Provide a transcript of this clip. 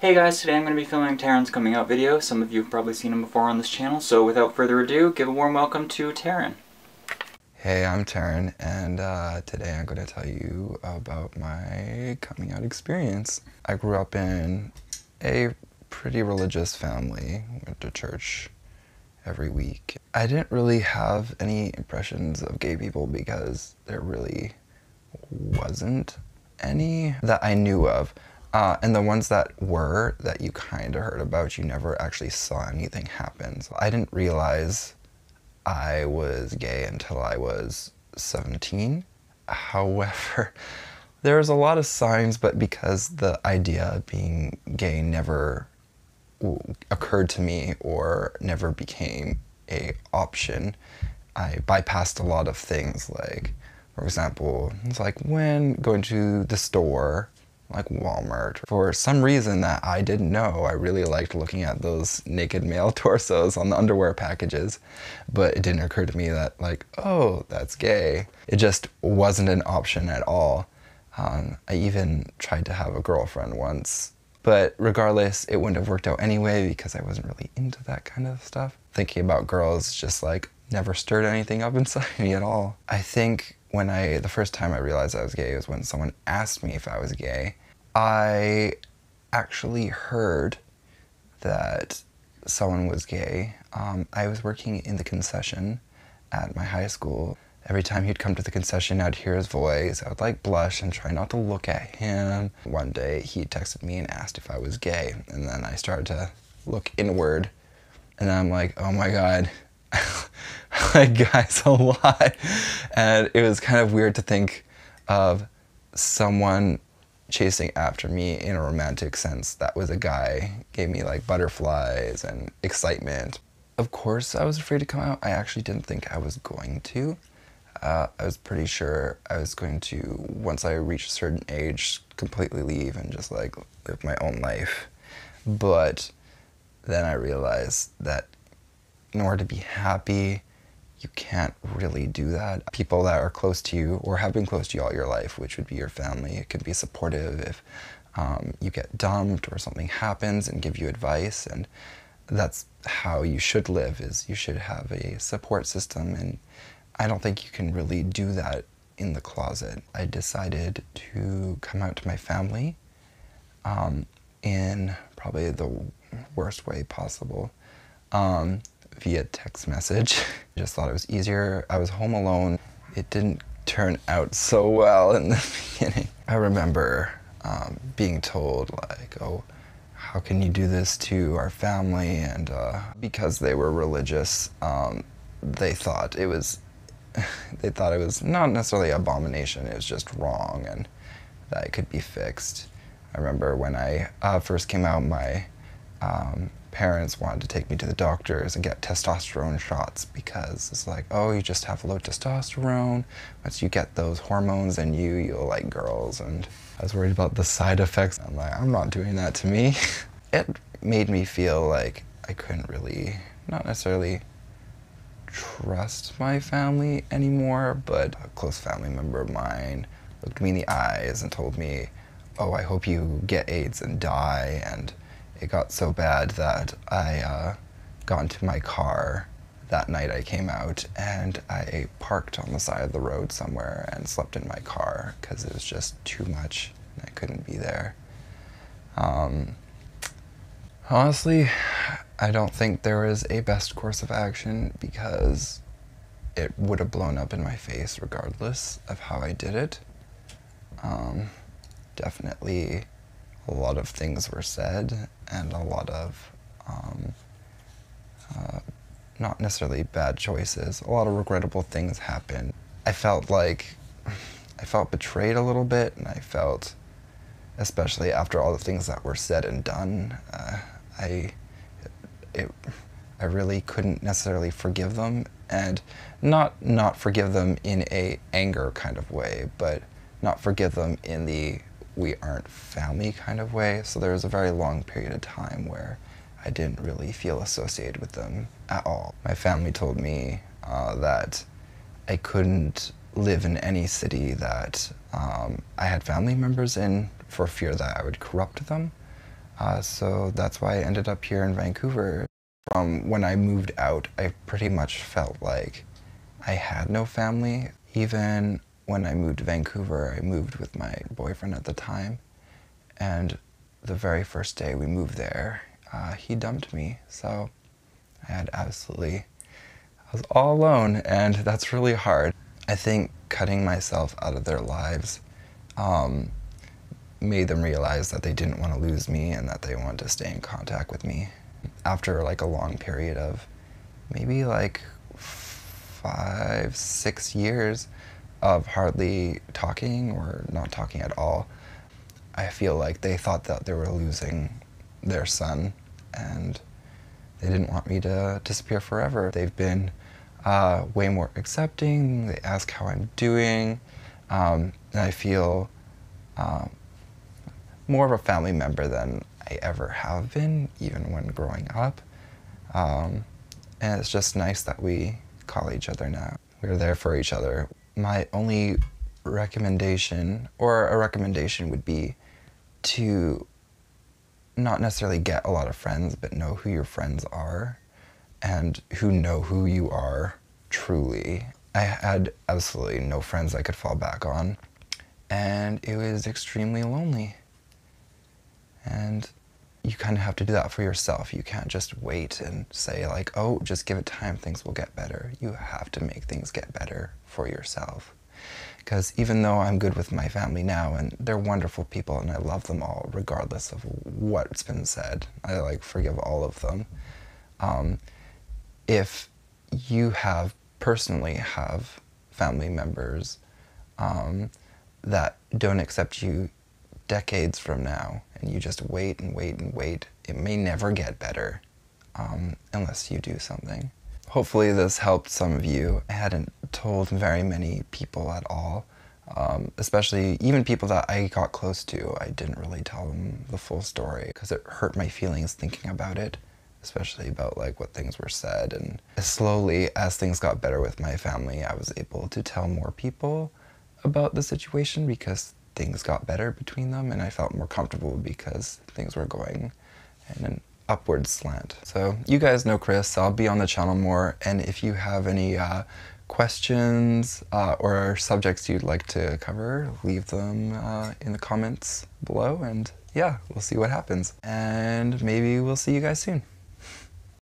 Hey guys, today I'm going to be filming Taryn's coming out video. Some of you have probably seen him before on this channel, so without further ado, give a warm welcome to Taryn. Hey, I'm Taryn, and today I'm going to tell you about my coming out experience. I grew up in a pretty religious family, went to church every week. I didn't really have any impressions of gay people because there really wasn't any that I knew of. And the ones that were, that you kind of heard about, you never actually saw anything happen. So I didn't realize I was gay until I was 17. However, there was a lot of signs, but because the idea of being gay never occurred to me or never became a option, I bypassed a lot of things. Like, for example, it's like when going to the store, like Walmart, for some reason that I didn't know, I really liked looking at those naked male torsos on the underwear packages, but it didn't occur to me that, like, oh, that's gay. It just wasn't an option at all. I even tried to have a girlfriend once, but regardless, it wouldn't have worked out anyway because I wasn't really into that kind of stuff. Thinking about girls just like never stirred anything up inside me at all. I think the first time I realized I was gay was when someone asked me if I was gay. I actually heard that someone was gay. I was working in the concession at my high school. Every time he'd come to the concession, I'd hear his voice. I would like blush and try not to look at him. One day he texted me and asked if I was gay. And then I started to look inward. And I'm like, oh my God, I like guys a lot. And it was kind of weird to think of someone chasing after me in a romantic sense that was a guy. Gave me like butterflies and excitement. Of course I was afraid to come out. I actually didn't think I was going to. I was pretty sure I was going to, once I reached a certain age, completely leave and just like live my own life. But then I realized that in order to be happy, you can't really do that. People that are close to you or have been close to you all your life, which would be your family, it can be supportive if you get dumped or something happens and give you advice. And that's how you should live, is you should have a support system. And I don't think you can really do that in the closet. I decided to come out to my family in probably the worst way possible. Via text message. I just thought it was easier. I was home alone. It didn't turn out so well in the beginning. I remember being told like, oh, how can you do this to our family? And because they were religious, they thought it was not necessarily an abomination, it was just wrong and that it could be fixed. I remember when I first came out, my parents wanted to take me to the doctors and get testosterone shots because it's like, oh, you just have low testosterone. Once you get those hormones in you, you'll like girls. And I was worried about the side effects. I'm like, I'm not doing that to me. It made me feel like I couldn't really, not necessarily trust my family anymore, but a close family member of mine looked me in the eyes and told me, oh, I hope you get AIDS and die. And it got so bad that I got into my car that night I came out and I parked on the side of the road somewhere and slept in my car because it was just too much and I couldn't be there. Honestly, I don't think there was a best course of action because it would have blown up in my face regardless of how I did it. Definitely a lot of things were said and a lot of not necessarily bad choices. A lot of regrettable things happened. I felt betrayed a little bit, and I felt, especially after all the things that were said and done, I really couldn't necessarily forgive them, and not forgive them in a anger kind of way, but not forgive them in the we aren't family kind of way. So there was a very long period of time where I didn't really feel associated with them at all. My family told me that I couldn't live in any city that I had family members in for fear that I would corrupt them. So that's why I ended up here in Vancouver. From when I moved out, I pretty much felt like I had no family. Even when I moved to Vancouver, I moved with my boyfriend at the time. And the very first day we moved there, he dumped me. So I was all alone, and that's really hard. I think cutting myself out of their lives made them realize that they didn't want to lose me and that they wanted to stay in contact with me. After like a long period of maybe like 5, 6 years of hardly talking or not talking at all, I feel like they thought that they were losing their son, and they didn't want me to disappear forever. They've been way more accepting. They ask how I'm doing, and I feel more of a family member than I ever have been, even when growing up. And it's just nice that we call each other now. We're there for each other. My only recommendation, or a recommendation, would be to not necessarily get a lot of friends, but know who your friends are and who know who you are truly. I had absolutely no friends I could fall back on, and it was extremely lonely. And you kind of have to do that for yourself. You can't just wait and say like, oh, just give it time, things will get better. You have to make things get better for yourself. Because even though I'm good with my family now, and they're wonderful people and I love them all regardless of what's been said, I like forgive all of them. If you personally have family members that don't accept you decades from now, and you just wait and wait and wait, it may never get better unless you do something. Hopefully this helped some of you. I hadn't told very many people at all, especially even people that I got close to. I didn't really tell them the full story because it hurt my feelings thinking about it, especially about like what things were said. And slowly, as things got better with my family, I was able to tell more people about the situation because things got better between them, and I felt more comfortable because things were going in an upward slant. So you guys know Chris, I'll be on the channel more, and if you have any questions or subjects you'd like to cover, leave them in the comments below, and yeah, we'll see what happens. And maybe we'll see you guys soon.